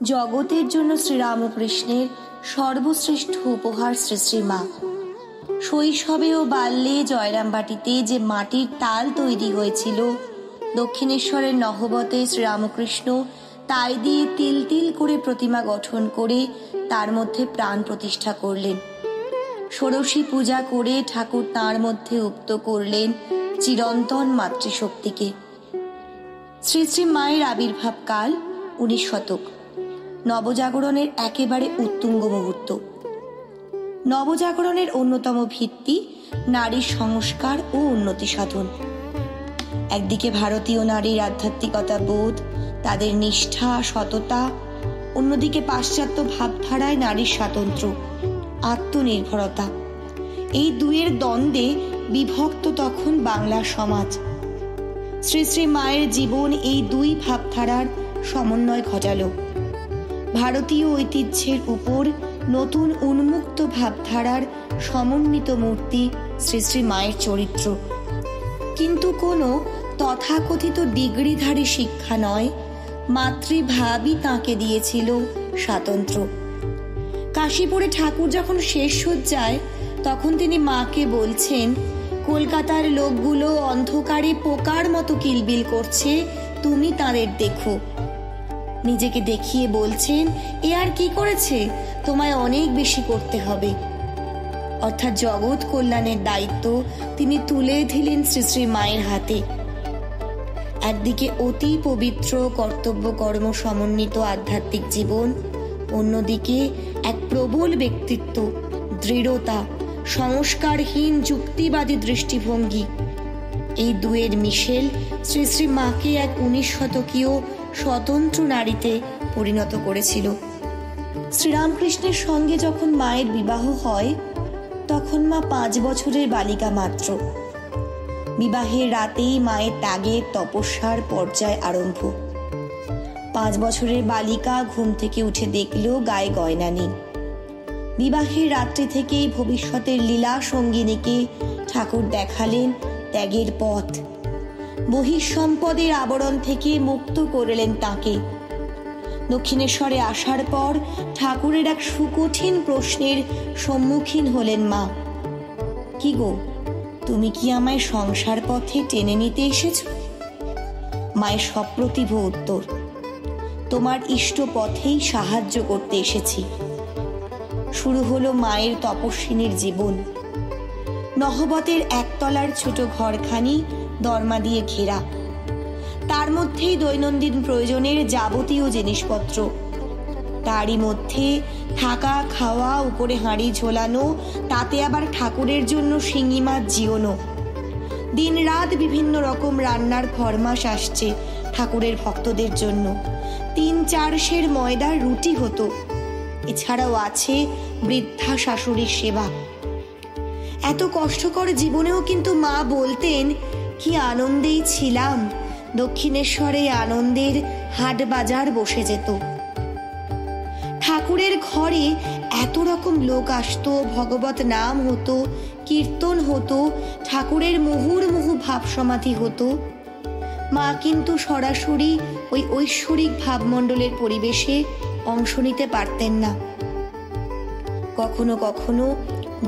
জগতের জন্য শ্রীরামকৃষ্ণের সর্বশ্রেষ্ঠ উপহার শ্রী শ্রী মা। শৈশবে ও বাল্যে জয়রামবাটিতে যে মাটির তাল তৈরি হয়েছিল, দক্ষিণেশ্বরের নহবতে শ্রীরামকৃষ্ণ তাই দিয়ে তিল তিল করে প্রতিমা গঠন করে তার মধ্যে প্রাণ প্রতিষ্ঠা করলেন। ষোড়শী পূজা করে ঠাকুর তাঁর মধ্যে উক্ত করলেন চিরন্তন মাতৃশক্তিকে। শ্রী শ্রী মায়ের আবির্ভাব কাল 19 শতক, নবজাগরণের একেবারে উত্তুঙ্গ মুহূর্ত। নবজাগরণের অন্যতম ভিত্তি নারীর সংস্কার ও উন্নতি সাধন। একদিকে ভারতীয় নারীর আধ্যাত্মিকতা বোধ, তাদের নিষ্ঠা, সততা; অন্যদিকে পাশ্চাত্য ভাবধারায় নারীর স্বাতন্ত্র্য, আত্মনির্ভরতা। এই দুয়ের দ্বন্দ্বে বিভক্ত তখন বাংলার সমাজ। শ্রী শ্রী মায়ের জীবন এই দুই ভাবধারার সমন্বয় ঘটালো। ভারতীয় ঐতিহ্যের উপর নতুন উন্মুক্ত ভাবধারার সমন্বিত মূর্তি শ্রী শ্রী মায়ের চরিত্র। কিন্তু কোনো তথাকথিত ডিগ্রিধারী শিক্ষা নয়, মাতৃভাবই তাঁকে দিয়েছিল স্বাতন্ত্র্য। কাশীপুরে ঠাকুর যখন শেষ শয্যায়, তখন তিনি মাকে বলছেন, কলকাতার লোকগুলো অন্ধকারে পোকার মতো কিলবিল করছে, তুমি তাদের দেখো। নিজেকে দেখিয়ে বলছেন, এ আর কি করেছে, তোমায় অনেক বেশি করতে হবে। অর্থাৎ জগৎ কল্যাণের দায়িত্ব তিনি তুলে দিলেন শ্রী শ্রী মায়ের হাতে। একদিকে অতি পবিত্র কর্তব্য কর্ম সমন্বিত আধ্যাত্মিক জীবন, অন্যদিকে এক প্রবল ব্যক্তিত্ব, দৃঢ়তা, সংস্কারহীন যুক্তিবাদী দৃষ্টিভঙ্গি। এই দুয়ের মিশেল শ্রী শ্রী মাকে এক 19 শতকীয় স্বতন্ত্র নারীতে পরিণত করেছিল। শ্রীরামকৃষ্ণের সঙ্গে যখন মায়ের বিবাহ হয়, তখন মা 5 বছরের বালিকা মাত্র। বিবাহের রাতেই মায়ের ত্যাগের তপস্যার পর্যায় আরম্ভ। 5 বছরের বালিকা ঘুম থেকে উঠে দেখল গায়ে গয়না নেই। বিবাহের রাত্রি থেকেই ভবিষ্যতের লীলা সঙ্গিনীকে ঠাকুর দেখালেন ত্যাগের পথ। বহিঃসম্পদের আবরণ থেকে মুক্ত করলেন তাকে। দক্ষিণেশ্বরে আসার পর ঠাকুরের এক সুকঠিন প্রশ্নের সম্মুখীন হলেন মা। কি গো, তুমি কি আমায় সংসার পথে টেনে নিতে এসেছ? মায়ের সপ্রতিভ উত্তর, তোমার ইষ্ট পথেই সাহায্য করতে এসেছি। শুরু হলো মায়ের তপস্বিনীর জীবন। নহবতের একতলার ছোট ঘরখানি দরমা দিয়ে ঘেরা, তার মধ্যেই দৈনন্দিন প্রয়োজনের যাবতীয় জিনিসপত্র। তারই মধ্যে থাকা খাওয়া, উপরে হাঁড়ি ঝোলানো, তাতে আবার ঠাকুরের জন্য শিঙি মাছ জিওনো। দিন রাত বিভিন্ন রকম রান্নার ফরমাস আসছে ঠাকুরের ভক্তদের জন্য। 3-4 সের ময়দার রুটি হতো। এছাড়াও আছে বৃদ্ধা শাশুড়ির সেবা। এত কষ্টকর জীবনেও কিন্তু মা বলতেন, কি আনন্দেই ছিলাম। দক্ষিণেশ্বরে আনন্দের হাট বাজার বসে যেত। ঠাকুরের ঘরে এত রকম লোক আসতো, ভগবত নাম হতো, কীর্তন হতো, ঠাকুরের মুহুর্মুহু ভাব সমাধি হতো। মা কিন্তু সরাসরি ওই ঐশ্বরিক ভাবমণ্ডলের পরিবেশে অংশ নিতে পারতেন না। কখনো কখনো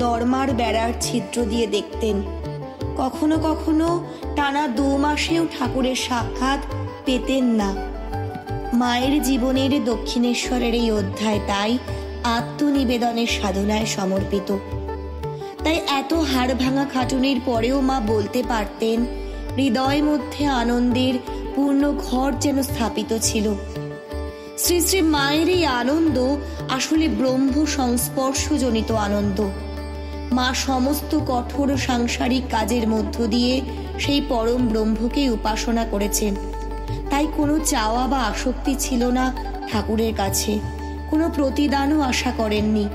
দরমার বেড়ার ছিদ্র দিয়ে দেখতেন, কখনো কখনো টানা 2 মাসেও ঠাকুরের সাক্ষাৎ পেতেন না। মায়ের জীবনের দক্ষিণেশ্বরের এই অধ্যায় তাই আত্মনিবেদনের সাধনায় সমর্পিত। তাই এত হাড় ভাঙা খাটুনির পরেও মা বলতে পারতেন, হৃদয় মধ্যে আনন্দের পূর্ণ ঘর যেন স্থাপিত ছিল। শ্রী শ্রী মায়ের এই আনন্দ আসলে ব্রহ্ম সংস্পর্শজনিত আনন্দ। মা সমস্ত কঠোর সাংসারিক কাজের মধ্য দিয়ে সেই পরম ব্রহ্মকেই উপাসনা করেছেন। তাই কোনো চাওয়া বা আসক্তি ছিল না ঠাকুরের কাছে, কোনো প্রতিদানও আশা করেননি।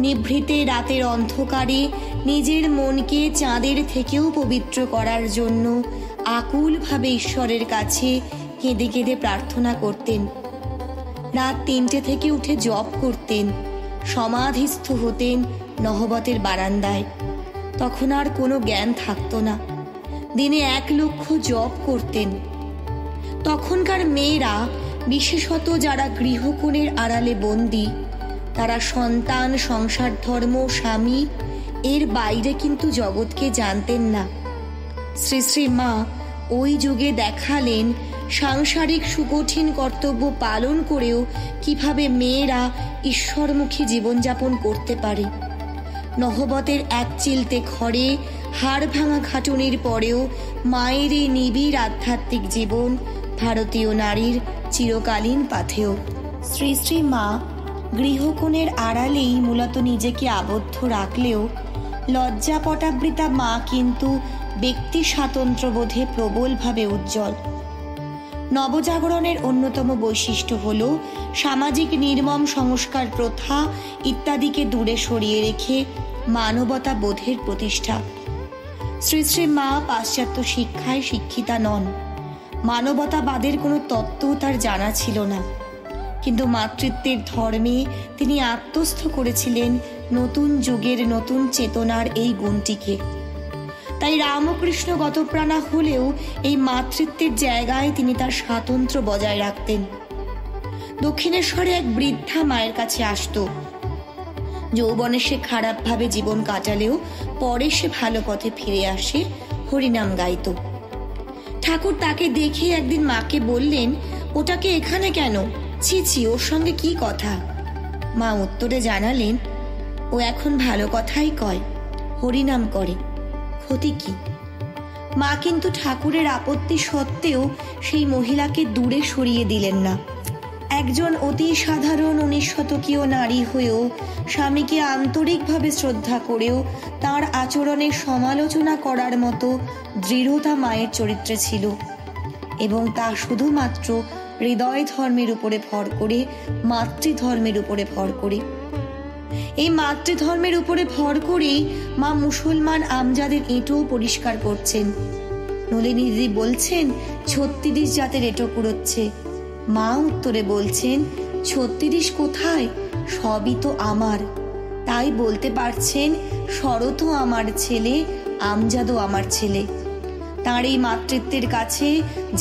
নিভৃতে রাতের অন্ধকারে নিজের মনকে চাঁদের থেকেও পবিত্র করার জন্য আকুলভাবে ঈশ্বরের কাছে কেঁদে কেঁদে প্রার্থনা করতেন। রাত 3টে থেকে উঠে জপ করতেন, সমাধিস্থ হতেন নহবতের বারান্দায়। তখন আর কোনো জ্ঞান থাকতো না। দিনে 1 লক্ষ জপ করতেন। তখনকার মেয়েরা বিশেষত যারা গৃহকোণের আড়ালে বন্দী, তারা সন্তান, সংসার ধর্ম, স্বামী এর বাইরে কিন্তু জগৎকে জানতেন না। শ্রী শ্রী মা ওই যুগে দেখালেন সাংসারিক সুকঠিন কর্তব্য পালন করেও কিভাবে মেয়েরা ঈশ্বরমুখী জীবনযাপন করতে পারে। নহবতের এক চিলতে ঘরে হাড় ভাঙা খাটুনির পরেও মায়ের এই নিবিড় আধ্যাত্মিক জীবন ভারতীয় নারীর চিরকালীন পাথেয়। শ্রী শ্রী মা গৃহকোণের আড়ালেই মূলত নিজেকে আবদ্ধ রাখলেও লজ্জাপটাবৃতা মা কিন্তু ব্যক্তি স্বাতন্ত্র্যবোধে প্রবলভাবে উজ্জ্বল। নবজাগরণের অন্যতম বৈশিষ্ট্য হল সামাজিক নির্মম সংস্কার, প্রথা ইত্যাদিকে দূরে সরিয়ে রেখে মানবতা বোধের প্রতিষ্ঠা। শ্রী শ্রী মা পাশ্চাত্য শিক্ষায় শিক্ষিতা নন, মানবতাবাদের কোনো তত্ত্ব তার জানা ছিল না, কিন্তু মাতৃত্বের ধর্মে তিনি আত্মস্থ করেছিলেন নতুন যুগের নতুন চেতনার এই গুণটিকে। তাই রামকৃষ্ণ গতপ্রাণা হলেও এই মাতৃত্বের জায়গায় তিনি তার স্বাতন্ত্র্য বজায় রাখতেন। দক্ষিণেশ্বরে এক বৃদ্ধা মায়ের কাছে আসত। যৌবনে সে খারাপভাবে জীবন কাটালেও পরে সে ভালো পথে ফিরে আসে, হরিনাম গাইত। ঠাকুর তাকে দেখে একদিন মাকে বললেন, ওটাকে এখানে কেন? ছি ছি, ওর সঙ্গে কি কথা? মা উত্তরে জানালেন, ও এখন ভালো কথাই কয়, হরিনাম করে, ক্ষতি কি? মা কিন্তু ঠাকুরের আপত্তি সত্ত্বেও সেই মহিলাকে দূরে সরিয়ে দিলেন না। একজন অতি সাধারণ 19 শতকীয় নারী হয়েও স্বামীকে আন্তরিকভাবে শ্রদ্ধা করেও তার আচরণের সমালোচনা করার মতো দৃঢ়তা মায়ের চরিত্রে ছিল, এবং তা শুধুমাত্র হৃদয় ধর্মের উপরে ভর করে, মাতৃধর্মের উপরে ভর করে। এই মাতৃধর্মের উপরে ভর করেই মা মুসলমান আমজাদের এঁটো পরিষ্কার করছেন। নলিনী দিদি বলছেন 36 জাতের এঁটো কুড়োচ্ছে। মা উত্তরে বলছেন, 36 কোথায়, সবই তো আমার। তাই বলতে পারছেন, শরৎও আমার ছেলে, আমজাদও আমার ছেলে। তাঁর এই মাতৃত্বের কাছে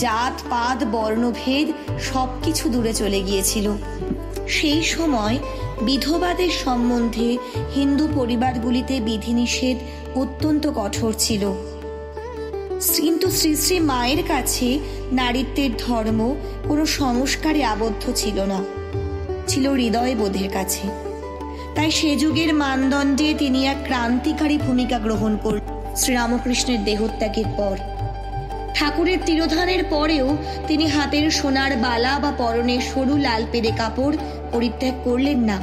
জাত পাত বর্ণভেদ সবকিছু দূরে চলে গিয়েছিল। সেই সময় বিধবাদের সম্বন্ধে হিন্দু পরিবারগুলিতে বিধিনিষেধ অত্যন্ত কঠোর ছিল, কিন্তু শ্রী শ্রী মায়ের কাছে নারীত্বের ধর্ম কোনো সংস্কারে আবদ্ধ ছিল না, ছিল হৃদয় বোধের কাছে। তাই সে যুগের মানদণ্ডে তিনি এক ক্রান্তিকারী ভূমিকা গ্রহণ করলেন। শ্রীরামকৃষ্ণের দেহত্যাগের পর, ঠাকুরের তিরোধানের পরেও তিনি হাতের সোনার বালা বা পরনের সরু লাল পেরে কাপড় পরিত্যাগ করলেন না।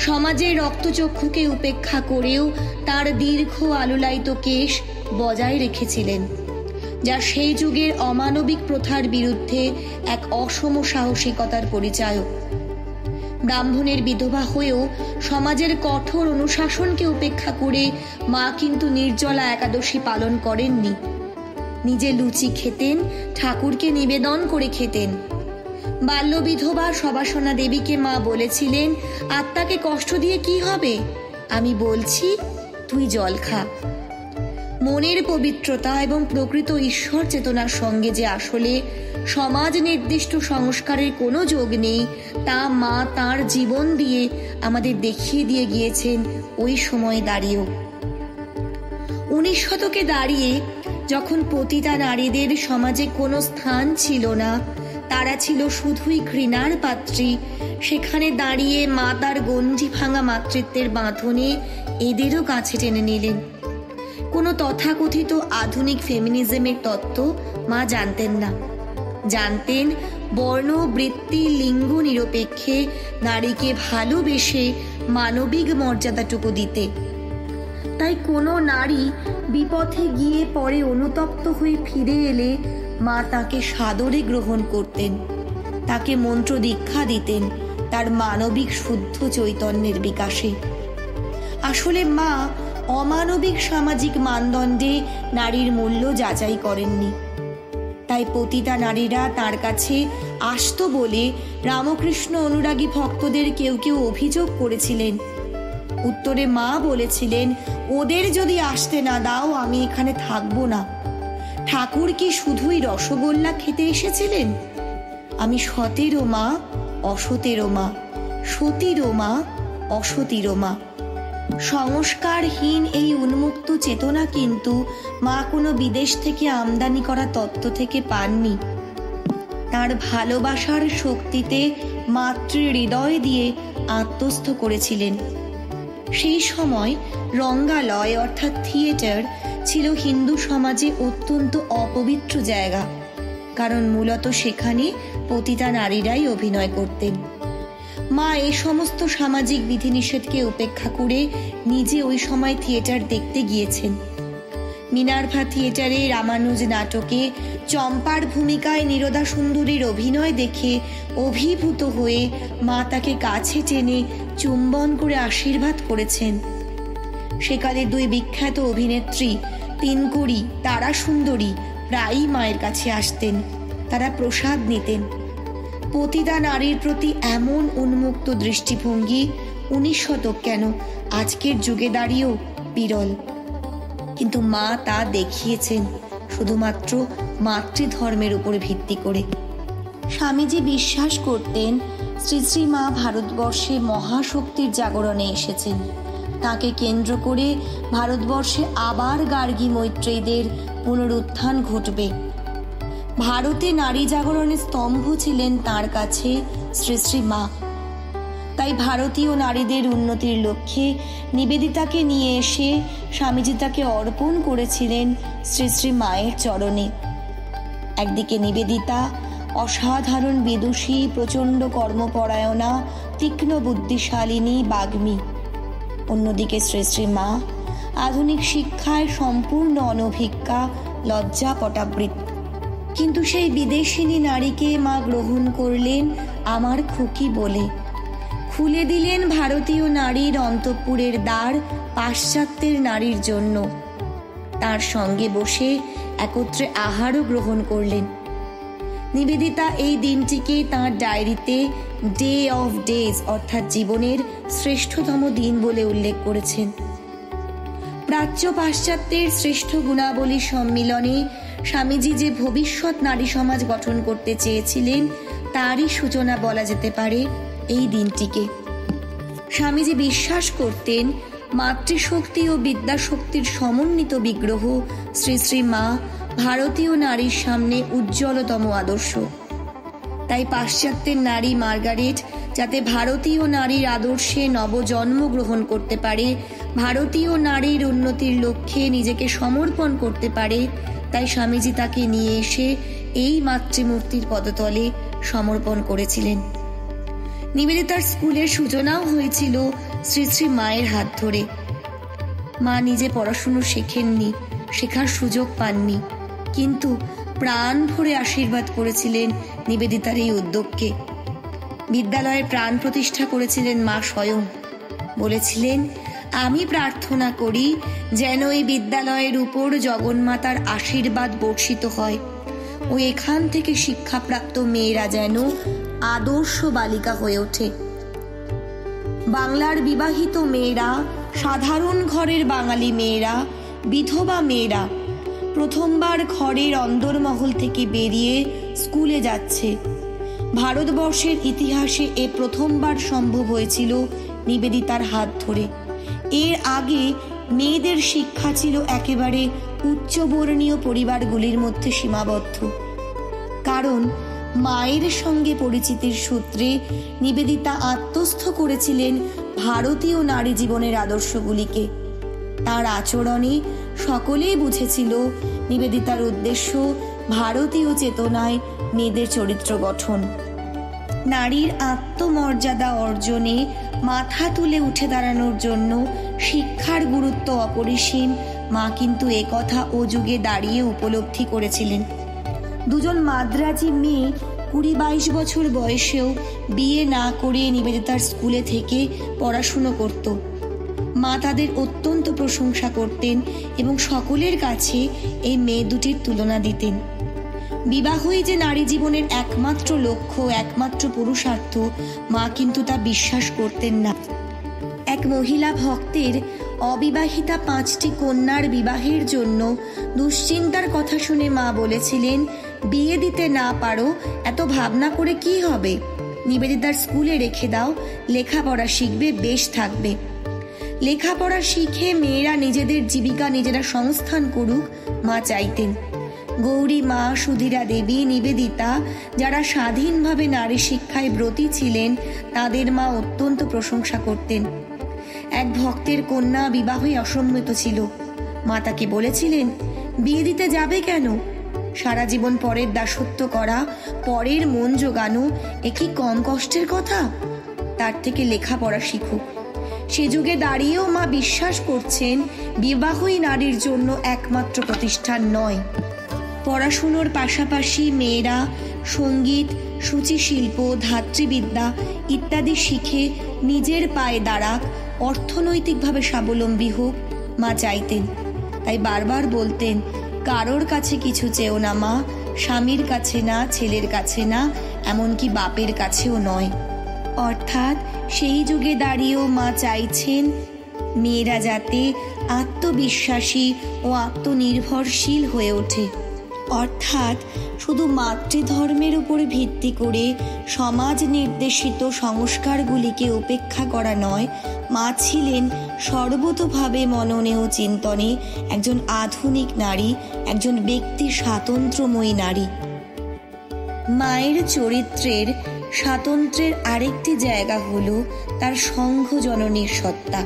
সমাজের রক্তচক্ষুকে উপেক্ষা করেও তার দীর্ঘ আলুলায়িত কেশ বজায় রেখেছিলেন, যা সেই যুগের অমানবিক প্রথার বিরুদ্ধে এক অসম সাহসিকতার পরিচায়ক। ব্রাহ্মণের বিধবা হয়েও সমাজের কঠোর অনুশাসনকে উপেক্ষা করে মা কিন্তু নির্জলা একাদশী পালন করেননি। নিজে লুচি খেতেন, ঠাকুরকে নিবেদন করে খেতেন। বাল্য বিধবা সবাসনা দেবীকে মা বলেছিলেন, আত্মাকে কষ্ট দিয়ে কি হবে, আমি বলছি তুই জল খা। মনের পবিত্রতা এবং প্রকৃত ঈশ্বর চেতনার সঙ্গে যে আসলে সমাজ নির্দিষ্ট সংস্কারের কোনো যোগ নেই, তা মা তাঁর জীবন দিয়ে আমাদের দেখিয়ে দিয়ে গিয়েছেন ওই সময় দাঁড়িয়েও। 19 শতকে দাঁড়িয়ে যখন পতিতা নারীদের সমাজে কোনো স্থান ছিল না, তারা ছিল শুধুই ঘৃণার পাত্রী, সেখানে দাঁড়িয়ে মা তার গণ্ডি ভাঙা মাতৃত্বের বাঁধনে এদেরও কাছে টেনে নিলেন। কোনো তথাকথিত আধুনিক ফেমিনিজমের তত্ত্ব মা জানতেন না, জানতেন বর্ণ, বৃত্তি, লিঙ্গ নিরপেক্ষে নারীকে ভালোবেসে মানবিক মর্যাদাটুকু দিতে। তাই কোনো নারী বিপথে গিয়ে পরে অনুতপ্ত হয়ে ফিরে এলে মা তাকে সাদরে গ্রহণ করতেন, তাকে মন্ত্র দীক্ষা দিতেন তার মানবিক শুদ্ধ চৈতন্যের বিকাশে। আসলে মা অমানবিক সামাজিক মানদণ্ডে নারীর মূল্য যাচাই করেননি। তাই পতিতা নারীরা তার কাছে আসতো বলে রামকৃষ্ণ অনুরাগী ভক্তদের কেউ কেউ অভিযোগ করেছিলেন। উত্তরে মা বলেছিলেন, ওদের যদি আসতে না দাও আমি এখানে থাকবো না। ঠাকুর কি শুধুই রসগোল্লা খেতে এসেছিলেন? আমি সতেরও মা, অসতেরও মা, সতীরও মা, অসতীরও মা। সংস্কারহীন এই উন্মুক্ত চেতনা কিন্তু মা কোনো বিদেশ থেকে আমদানি করা তত্ত্ব থেকে পাননি। তার ভালোবাসার শক্তিতে মাতৃ হৃদয় দিয়ে আত্মস্থ করেছিলেন। সেই সময় রঙ্গালয় অর্থাৎ থিয়েটার ছিল হিন্দু সমাজে অত্যন্ত অপবিত্র জায়গা, কারণ মূলত সেখানে পতিতা নারীরাই অভিনয় করতেন। মা এই সমস্ত সামাজিক বিধিনিষেধকে উপেক্ষা করে নিজে ওই সময় থিয়েটার দেখতে গিয়েছেন। মিনার্ভা থিয়েটারে রামানুজ নাটকে চম্পার ভূমিকায় নীরদা সুন্দরীর অভিনয় দেখে অভিভূত হয়ে মা তাকে কাছে টেনে চুম্বন করে আশীর্বাদ করেছেন। সেকালে দুই বিখ্যাত অভিনেত্রী তিনকুড়ি, তারা সুন্দরী প্রায়ই মায়ের কাছে আসতেন। তারা প্রসাদ নিতেন। পতিতা নারীর প্রতি এমন উন্মুক্ত দৃষ্টিভঙ্গি 19 শতক কেন, আজকের যুগে দাঁড়িয়েও বিরল। কিন্তু মা তা দেখিয়েছেন শুধুমাত্র মাতৃধর্মের উপর ভিত্তি করে। স্বামীজি বিশ্বাস করতেন শ্রী শ্রী মা ভারতবর্ষে মহাশক্তির জাগরণে এসেছেন। তাকে কেন্দ্র করে ভারতবর্ষে আবার গার্গী মৈত্রেয়ীদের পুনরুত্থান ঘটবে। ভারতে নারী জাগরণের স্তম্ভ ছিলেন তাঁর কাছে শ্রী শ্রী মা। তাই ভারতীয় নারীদের উন্নতির লক্ষ্যে নিবেদিতাকে নিয়ে এসে স্বামীজি তাকে অর্পণ করেছিলেন শ্রী শ্রী মায়ের চরণে। একদিকে নিবেদিতা অসাধারণ বিদুষী, প্রচণ্ড কর্মপরায়ণা, তীক্ষ্ণ বুদ্ধিশালিনী, বাগ্মী। অন্যদিকে শ্রী শ্রী মা আধুনিক শিক্ষায় সম্পূর্ণ অনভিজ্ঞা, লজ্জা পটাবৃত। কিন্তু সেই বিদেশিনী নারীকে মা গ্রহণ করলেন আমার খুকি বলে। খুলে দিলেন ভারতীয় নারীর অন্তঃপুরের দ্বার পাশ্চাত্যের নারীর জন্য। তার সঙ্গে বসে একত্রে আহারও গ্রহণ করলেন। নিবেদিতা এই দিনটিকে তাঁর ডায়েরিতে ডে অফ ডেজ অর্থাৎ জীবনের শ্রেষ্ঠতম দিন বলে উল্লেখ করেছেন। প্রাচ্য পাশ্চাত্যের শ্রেষ্ঠ গুণাবলী সম্মিলনে স্বামীজি যে ভবিষ্যৎ নারী সমাজ গঠন করতে চেয়েছিলেন তারই সূচনা বলা যেতে পারে এই দিনটিকে। স্বামীজি বিশ্বাস করতেন মাতৃশক্তি ও বিদ্যাশক্তির সমন্বিত বিগ্রহ শ্রী শ্রী মা ভারতীয় নারীর সামনে উজ্জ্বলতম আদর্শ। তাই পাশ্চাত্যের নারী মার্গারেট যাতে ভারতীয় নারীর আদর্শে নবজন্ম গ্রহণ করতে পারে, ভারতীয় নারীর উন্নতির লক্ষ্যে নিজেকে সমর্পণ করতে পারে, তাই স্বামীজি তাকে নিয়ে এসে এই মাতৃমূর্তির পদতলে সমর্পণ করেছিলেন। নিবেদিতার স্কুলের সূচনাও হয়েছিল শ্রী শ্রী মায়ের হাত ধরে। মা নিজে পড়াশুনো শেখেননি, শেখার সুযোগ পাননি, কিন্তু প্রাণ ভরে আশীর্বাদ করেছিলেন নিবেদিতার এই উদ্যোগকে। বিদ্যালয়ের প্রাণ প্রতিষ্ঠা করেছিলেন মা স্বয়ং। বলেছিলেন, আমি প্রার্থনা করি যেন এই বিদ্যালয়ের উপর জগন্মাতার আশীর্বাদ বর্ষিত হয় ও এখান থেকে শিক্ষাপ্রাপ্ত মেয়েরা যেন আদর্শ বালিকা হয়ে ওঠে। বাংলার বিবাহিত মেয়েরা, সাধারণ ঘরের বাঙালি মেয়েরা, বিধবা মেয়েরা প্রথমবার ঘরের অন্দরমহল থেকে বেরিয়ে স্কুলে যাচ্ছে। ভারতবর্ষের ইতিহাসে এ প্রথমবার সম্ভব হয়েছিল নিবেদিতার হাত ধরে। এর আগে মেয়েদের শিক্ষা ছিল একেবারে উচ্চবর্ণীয় পরিবারগুলির মধ্যে সীমাবদ্ধ। কারণ মায়ের সঙ্গে পরিচিতির সূত্রে নিবেদিতা আত্মস্থ করেছিলেন ভারতীয় নারী জীবনের আদর্শগুলিকে। তার আচরণে সকলেই বুঝেছিল নিবেদিতার উদ্দেশ্য ভারতীয় চেতনায় মেয়েদের চরিত্র গঠন। নারীর আত্মমর্যাদা অর্জনে মাথা তুলে উঠে দাঁড়ানোর জন্য শিক্ষার গুরুত্ব অপরিসীম মা কিন্তু একথা ও যুগে দাঁড়িয়ে উপলব্ধি করেছিলেন। দুজন মাদ্রাজি মেয়ে 20-22 বছর বয়সেও বিয়ে না করে নিবেদিতার স্কুলে থেকে পড়াশুনো করত। মা তাদের অত্যন্ত প্রশংসা করতেন এবং সকলের কাছে এই মেয়ে দুটির তুলনা দিতেন। বিবাহই যে নারী জীবনের একমাত্র লক্ষ্য, একমাত্র পুরুষার্থ, মা কিন্তু তা বিশ্বাস করতেন না। এক মহিলা ভক্তের অবিবাহিতা 5টি কন্যার বিবাহের জন্য দুশ্চিন্তার কথা শুনে মা বলেছিলেন, বিয়ে দিতে না পারো, এত ভাবনা করে কি হবে? নিবেদিতার স্কুলে রেখে দাও, লেখাপড়া শিখবে, বেশ থাকবে। লেখাপড়া শিখে মেয়েরা নিজেদের জীবিকা নিজেরা সংস্থান করুক, মা চাইতেন। গৌরী মা, সুধীরা দেবী, নিবেদিতা যারা স্বাধীনভাবে নারী শিক্ষায় ব্রতী ছিলেন, তাদের মা অত্যন্ত প্রশংসা করতেন। এক ভক্তের কন্যা বিবাহে অসম্মত ছিল। মা তাকে বলেছিলেন, বিয়ে দিতে যাবে কেন? সারা জীবন পরের দাসত্ব করা, পরের মন জোগানো, এ কি কম কষ্টের কথা? তার থেকে লেখাপড়া শিখুক। সে যুগে দাঁড়িয়েও মা বিশ্বাস করছেন বিবাহই নারীর জন্য একমাত্র প্রতিষ্ঠান নয়। পড়াশুনোর পাশাপাশি মেয়েরা সঙ্গীত, সূচিশিল্প, ধাত্রীবিদ্যা ইত্যাদি শিখে নিজের পায়ে দাঁড়াক, অর্থনৈতিকভাবে স্বাবলম্বী হোক, মা চাইতেন। তাই বারবার বলতেন, কারোর কাছে কিছু চেও না মা, স্বামীর কাছে না, ছেলের কাছে না, এমনকি বাপের কাছেও নয়। অর্থাৎ সেই যুগে দাঁড়িয়েও মা চাইছেন মেয়েরা যাতে আত্মবিশ্বাসী ও আত্মনির্ভরশীল হয়ে ওঠে। অর্থাৎ শুধু মাতৃধর্মের উপর ভিত্তি করে সমাজ নির্দেশিত সংস্কারগুলিকে উপেক্ষা করা নয়, মা ছিলেন সর্বতোভাবে মননে ও চিন্তনে একজন আধুনিক নারী, একজন ব্যক্তি স্বাতন্ত্র্যময়ী নারী। মায়ের চরিত্রের স্বাতন্ত্র্যের আরেকটি জায়গা হলো তার সংঘ জননীর সত্তা।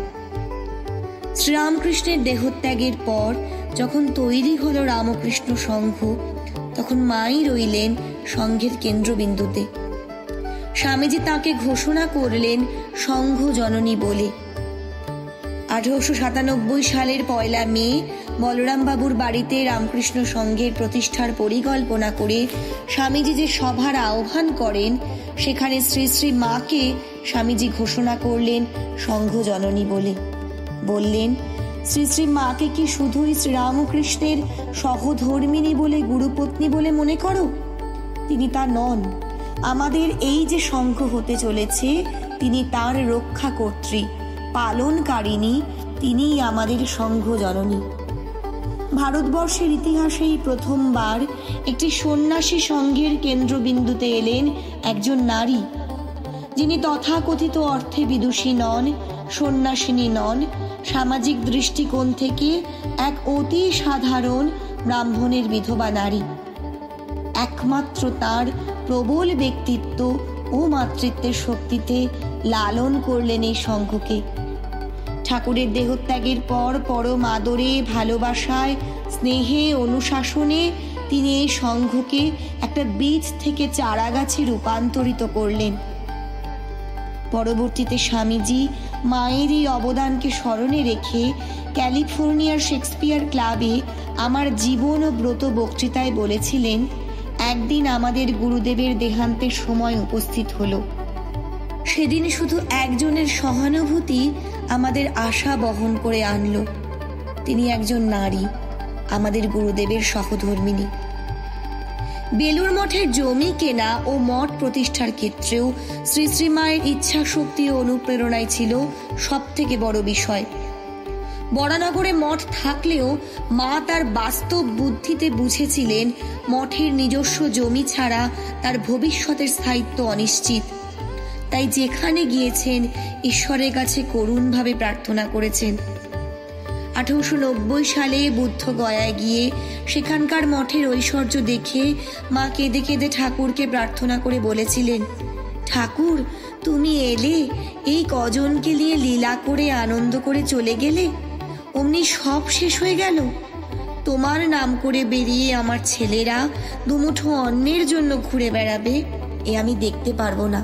শ্রীরামকৃষ্ণের দেহত্যাগের পর যখন তৈরি হলো রামকৃষ্ণ সংঘ, তখন মাই রইলেন সংঘের কেন্দ্রবিন্দুতে। স্বামীজি তাকে ঘোষণা করলেন সংঘ জননী বলে। 1897 সালের 1 মে বলরাম বাবুর বাড়িতে রামকৃষ্ণ সংঘের প্রতিষ্ঠার পরিকল্পনা করে স্বামীজি যে সভার আহ্বান করেন, সেখানে শ্রী শ্রী মাকে স্বামীজি ঘোষণা করলেন সংঘ জননী বলে। বললেন, শ্রী শ্রী মাকে কি শুধুই শ্রীরামকৃষ্ণের সহধর্মিনী বলে, গুরুপত্নী বলে মনে করো? তিনি তা নন। আমাদের এই যে সংঘ হতে চলেছে, তিনি তার রক্ষাকর্ত্রী, পালনকারিণী, তিনিই আমাদের সংঘ জননী। ভারতবর্ষের ইতিহাসেই প্রথমবার একটি সন্ন্যাসী সংঘের কেন্দ্রবিন্দুতে এলেন একজন নারী, যিনি তথাকথিত অর্থে বিদুষী নন, সন্ন্যাসিনী নন, সামাজিক দৃষ্টিকোণ থেকে এক অতি সাধারণ ব্রাহ্মণের বিধবা নারী। একমাত্র তার প্রবল ব্যক্তিত্ব ও মাতৃত্বের শক্তিতে লালন করলেন এই সংঘকে। ঠাকুরের দেহত্যাগের পর পরম আদরে, ভালোবাসায়, স্নেহে, অনুশাসনে তিনি এই সংঘকে একটা বীজ থেকে চারা গাছে রূপান্তরিত করলেন। পরবর্তীতে স্বামীজি মায়ের এই অবদানকে স্মরণে রেখে ক্যালিফোর্নিয়ার শেক্সপিয়ার ক্লাবে আমার জীবন ও ব্রত বক্তৃতায় বলেছিলেন, একদিন আমাদের গুরুদেবের দেহান্তের সময় উপস্থিত হলো। সেদিন শুধু একজনের সহানুভূতি আমাদের আশা বহন করে আনলো। তিনি একজন নারী, আমাদের গুরুদেবের সহধর্মিনী। বেলুর মঠের জমি কেনা ও মঠ প্রতিষ্ঠার ক্ষেত্রেও শ্রী শ্রী মায়ের ইচ্ছা শক্তি ও অনুপ্রেরণাই ছিল সব থেকে বড় বিষয়। বরানগরে মঠ থাকলেও মা তার বাস্তব বুদ্ধিতে বুঝেছিলেন মঠের নিজস্ব জমি ছাড়া তার ভবিষ্যতের স্থায়িত্ব অনিশ্চিত। তাই যেখানে গিয়েছেন ঈশ্বরের কাছে করুণভাবে প্রার্থনা করেছেন। 1890 সালে বুদ্ধগয়ায় গিয়ে সেখানকার মঠের ঐশ্বর্য দেখে মা কেঁদে কেঁদে ঠাকুরকে প্রার্থনা করে বলেছিলেন, ঠাকুর তুমি এলে, এই কজনকে নিয়ে লীলা করে আনন্দ করে চলে গেলে, অমনি সব শেষ হয়ে গেল। তোমার নাম করে বেরিয়ে আমার ছেলেরা দুমুঠো অন্নের জন্য ঘুরে বেড়াবে, এ আমি দেখতে পারবো না।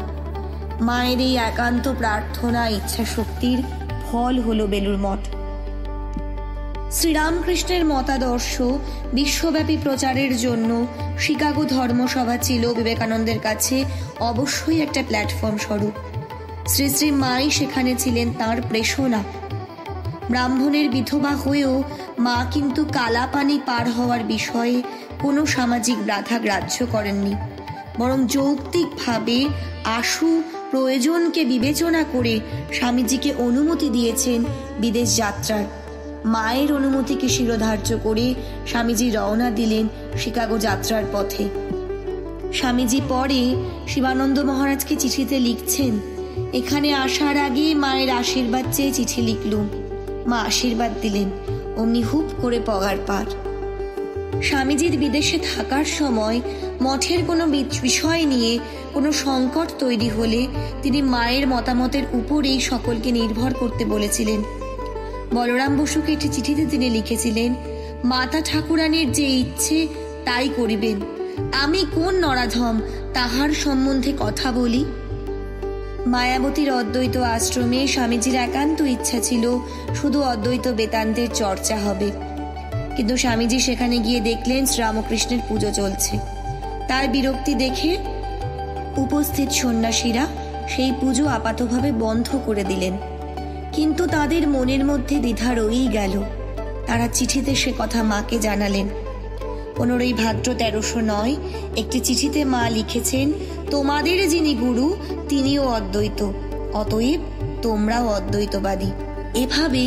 মায়ের এই একান্ত প্রার্থনা, ইচ্ছা শক্তির ফল হলো বেলুর মঠ। শ্রীরামকৃষ্ণের মতাদর্শ বিশ্বব্যাপী প্রচারের জন্য শিকাগো ধর্মসভা ছিল বিবেকানন্দের কাছে অবশ্যই একটা প্ল্যাটফর্ম স্বরূপ। শ্রী শ্রী মাই সেখানে ছিলেন তাঁর প্রেষণা। ব্রাহ্মণের বিধবা হয়েও মা কিন্তু কালাপানি পার হওয়ার বিষয়ে কোনো সামাজিক বাধা গ্রাহ্য করেননি, বরং যৌক্তিকভাবে আশু প্রয়োজনকে বিবেচনা করে স্বামীজিকে অনুমতি দিয়েছেন বিদেশ যাত্রার। মায়ের অনুমতিকে শিরোধার্য করে স্বামীজি রওনা দিলেন শিকাগো যাত্রার পথে। স্বামীজি পরে শিবানন্দ মহারাজকে চিঠিতে লিখছেন, এখানে আসার আগে মায়ের আশীর্বাদ চেয়ে চিঠি লিখলুম। মা আশীর্বাদ দিলেন, অমনি হুপ করে পগার পার। স্বামীজির বিদেশে থাকার সময় মঠের কোনো বিষয় নিয়ে কোনো সংকট তৈরি হলে তিনি মায়ের মতামতের উপরেই সকলকে নির্ভর করতে বলেছিলেন। বলরাম বসুকে একটি চিঠিতে তিনি লিখেছিলেন, মাতা ঠাকুরানীর যে ইচ্ছে তাই করিবেন, আমি কোন নরাধম তাহার সম্বন্ধে কথা বলি। মায়াবতীর অদ্বৈত আশ্রমে স্বামীজির একান্ত ইচ্ছা ছিল শুধু অদ্বৈত বেদান্তের চর্চা হবে, কিন্তু স্বামীজি সেখানে গিয়ে দেখলেন শ্রীরামকৃষ্ণের পুজো চলছে। তার বিরক্তি দেখে উপস্থিত সন্ন্যাসীরা সেই পুজো আপাতভাবে বন্ধ করে দিলেন, কিন্তু তাদের মনের মধ্যে দ্বিধা রয়েই গেল। তারা চিঠিতে সে কথা মাকে জানালেন। 15ই ভাদ্র 1309 একটি চিঠিতে মা লিখেছেন, তোমাদের যিনি গুরু তিনিও অদ্বৈত, অতএব তোমরাও অদ্বৈতবাদী। এভাবে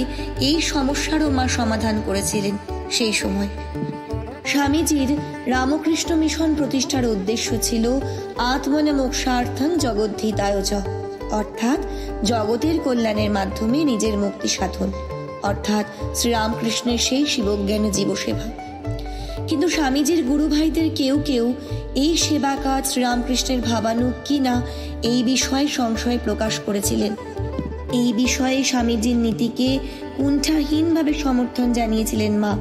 এই সমস্যারও মা সমাধান করেছিলেন সেই সময়। স্বামীজির রামকৃষ্ণ মিশন প্রতিষ্ঠার উদ্দেশ্য ছিল আত্মনে মোক্ষার্থং জগদ্ধিতায় চ, অর্থাৎ জগতের কল্যাণের মাধ্যমে নিজের মুক্তি সাধন, অর্থাৎ শ্রীরামকৃষ্ণের সেই শিবজ্ঞান জীবসেবা। কিন্তু স্বামীজির গুরু ভাইদের কেউ কেউ এই সেবা কাজ শ্রীরামকৃষ্ণের ভাবানুগ কিনা এই বিষয়ে সংশয় প্রকাশ করেছিলেন। এই বিষয়ে স্বামীজির নীতিকে কুণ্ঠাহীনভাবে সমর্থন জানিয়েছিলেন মা।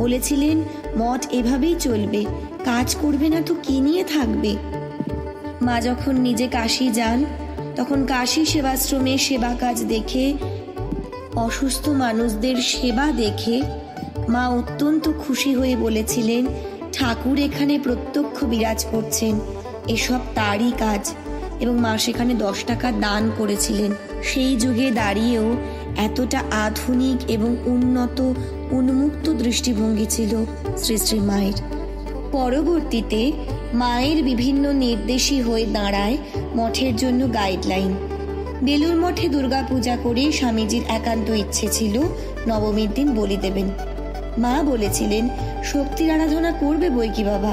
বলেছিলেন, মঠ এভাবেই চলবে, কাজ করবে না তো কি নিয়ে থাকবে। মা যখন নিজে কাশী যান তখন কাশী সেবাশ্রমে সেবা কাজ দেখে, অসুস্থ মানুষদের সেবা দেখে মা অত্যন্ত খুশি হয়ে বলেছিলেন, ঠাকুর এখানে প্রত্যক্ষ বিরাজ করছেন, এসব তারই কাজ। এবং মা সেখানে 10 টাকা দান করেছিলেন। সেই যুগে দাঁড়িয়েও এতটা আধুনিক এবং উন্নত উন্মুক্ত দৃষ্টিভঙ্গি ছিল শ্রী শ্রী মায়ের। পরবর্তীতে মায়ের বিভিন্ন নির্দেশই হয়ে দাঁড়ায় মঠের জন্য গাইডলাইন। বেলুর মঠে দুর্গা পূজা করে স্বামীজির একান্ত ইচ্ছে ছিল নবমীর দিন বলি দেবেন। মা বলেছিলেন, শক্তির আরাধনা করবে বই কি বাবা,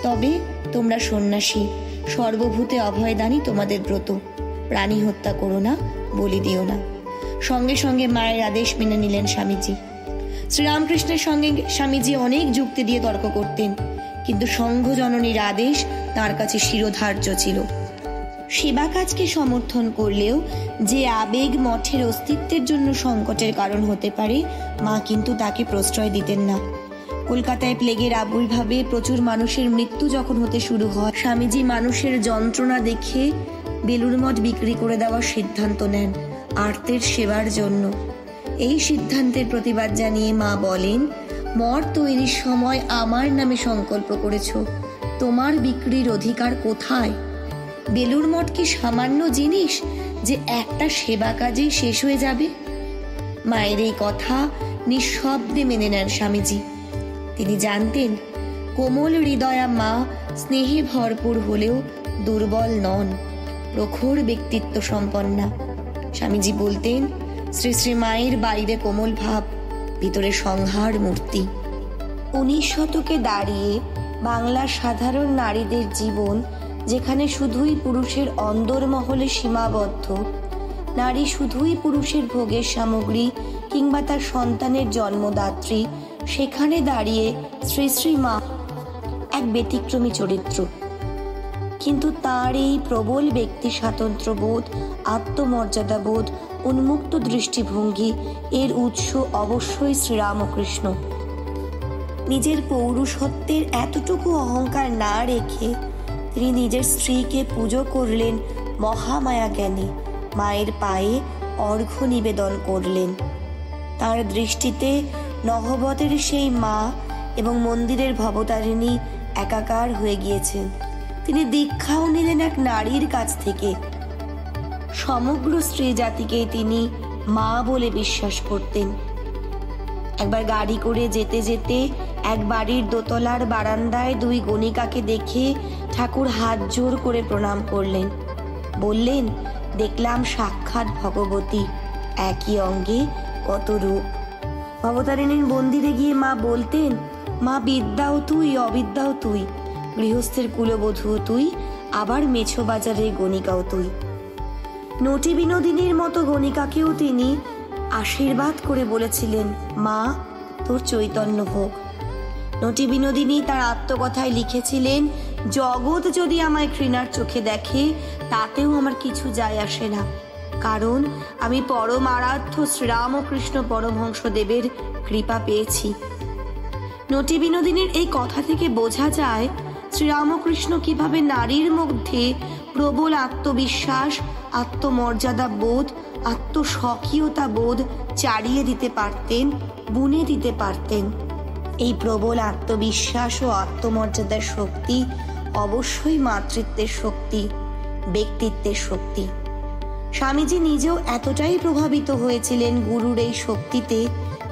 তবে তোমরা সন্ন্যাসী, সর্বভূতে অভয়দানই তোমাদের ব্রত, প্রাণী হত্যা করো না, বলি দিও না। সঙ্গে সঙ্গে মায়ের আদেশ মেনে নিলেন স্বামীজি। শ্রীরামকৃষ্ণের সঙ্গে স্বামীজি অনেক যুক্তি দিয়ে তর্ক করতেন, কিন্তু সংঘ জননীর আদেশ তার কাছে শিরোধার্য ছিল। সেবা কাজকে সমর্থন করলেও যে আবেগ মঠের অস্তিত্বের জন্য সংকটের কারণ হতে পারে, মা কিন্তু তাকে প্রশ্রয় দিতেন না। কলকাতায় প্লেগের আবির্ভাবে প্রচুর মানুষের মৃত্যু যখন হতে শুরু হয়, স্বামীজি মানুষের যন্ত্রণা দেখে বেলুর মঠ বিক্রি করে দেওয়ার সিদ্ধান্ত নেন আর্তের সেবার জন্য। এই সিদ্ধান্তের প্রতিবাদ জানিয়ে মা বলেন, মঠ তৈরির সময় আমার নামে সংকল্প করেছ, তোমার বিক্রির অধিকার কোথায়? বেলুর মঠ কি সামান্য জিনিস যে একটা সেবা কাজে শেষ হয়ে যাবে? মায়ের এই কথা নিঃশব্দে মেনে নেন স্বামীজি। তিনি জানতেন কোমল হৃদয়া মা স্নেহে ভরপুর হলেও দুর্বল নন, প্রখর ব্যক্তিত্ব সম্পন্না। স্বামীজি বলতেন, শ্রী শ্রী মায়ের বাইরে কোমল ভাব, ভিতরে সংহার মূর্তি। 19 শতকে দাঁড়িয়ে বাংলার সাধারণ নারীদের জীবন যেখানে শুধুই পুরুষের অন্দরমহলে সীমাবদ্ধ, নারী শুধুই পুরুষের ভোগের সামগ্রী কিংবা তার সন্তানের জন্মদাত্রী, সেখানে দাঁড়িয়ে শ্রী শ্রী মা এক ব্যতিক্রমী চরিত্র। কিন্তু তার এই প্রবল ব্যক্তি স্বাতন্ত্র্যবোধ, আত্মমর্যাদাবোধ, উন্মুক্ত দৃষ্টিভঙ্গি এর উৎস অবশ্যই শ্রীরামকৃষ্ণ। নিজের পৌরুষত্বের এতটুকু অহংকার না রেখে তিনি নিজের স্ত্রীকে পুজো করলেন মহামায়া জ্ঞানে, মায়ের পায়ে অর্ঘ্য নিবেদন করলেন। তার দৃষ্টিতে নহবতের সেই মা এবং মন্দিরের ভবতারিণী একাকার হয়ে গিয়েছেন। তিনি দীক্ষাও নিলেন এক নারীর কাছ থেকে। সমগ্র স্ত্রী জাতিকে তিনি মা বলে বিশ্বাস করতেন। একবার গাড়ি করে যেতে যেতে এক বাড়ির দোতলার বারান্দায় 2 গণিকাকে দেখে ঠাকুর হাত জোর করে প্রণাম করলেন। বললেন, দেখলাম সাক্ষাৎ ভগবতী, একই অঙ্গে কত রূপ। ভবতারিণীর মন্দিরে গিয়ে মা বলতেন, মা বিদ্যাও তুই, অবিদ্যাও তুই, গৃহস্থের কুলবধূও তুই, আবার মেছো বাজারের গণিকাও তুই। নটি বিনোদিনীর মতো গণিকাকেও তিনি আশীর্বাদ করে বলেছিলেন, মা তোর চৈতন্য হোক। নটি বিনোদিনী তার আত্মকথায় লিখেছিলেন, জগৎ যদি আমায় ঘৃণার চোখে দেখে তাতেও আমার কিছু যায় আসে না, কারণ আমি পরম আরাধ্য শ্রীরামকৃষ্ণ পরমহংসদেবের কৃপা পেয়েছি। নটি বিনোদিনীর এই কথা থেকে বোঝা যায় শ্রীরামকৃষ্ণ কিভাবে নারীর মধ্যে প্রবল আত্মবিশ্বাস, আত্মমর্যাদা বোধ, আত্মস্বকীয়তা বোধ চাড়িয়ে দিতে পারতেন, বুনে দিতে পারতেন। এই প্রবল আত্মবিশ্বাস ও আত্মমর্যাদার শক্তি অবশ্যই মাতৃত্বের শক্তি, ব্যক্তিত্বের শক্তি। স্বামীজি নিজেও এতটাই প্রভাবিত হয়েছিলেন গুরুর এই শক্তিতে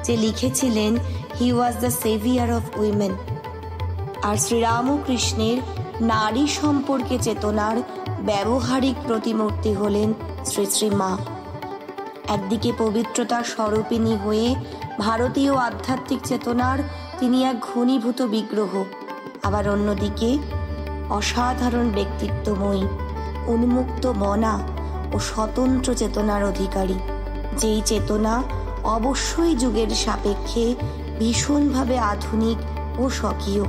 যে লিখেছিলেন, he was the saviour of women. আর শ্রীরামকৃষ্ণের নারী সম্পর্কে চেতনার ব্যবহারিক প্রতিমূর্তি হলেন শ্রী শ্রী মা। একদিকে পবিত্রতার স্বরূপিণী হয়ে ভারতীয় আধ্যাত্মিক চেতনার তিনি এক ঘনীভূত বিগ্রহ, আবার অন্যদিকে অসাধারণ ব্যক্তিত্বময়ী, উন্মুক্ত মনা ও স্বতন্ত্র চেতনার অধিকারী, যেই চেতনা অবশ্যই যুগের সাপেক্ষে ভীষণভাবে আধুনিক ও স্বকীয়।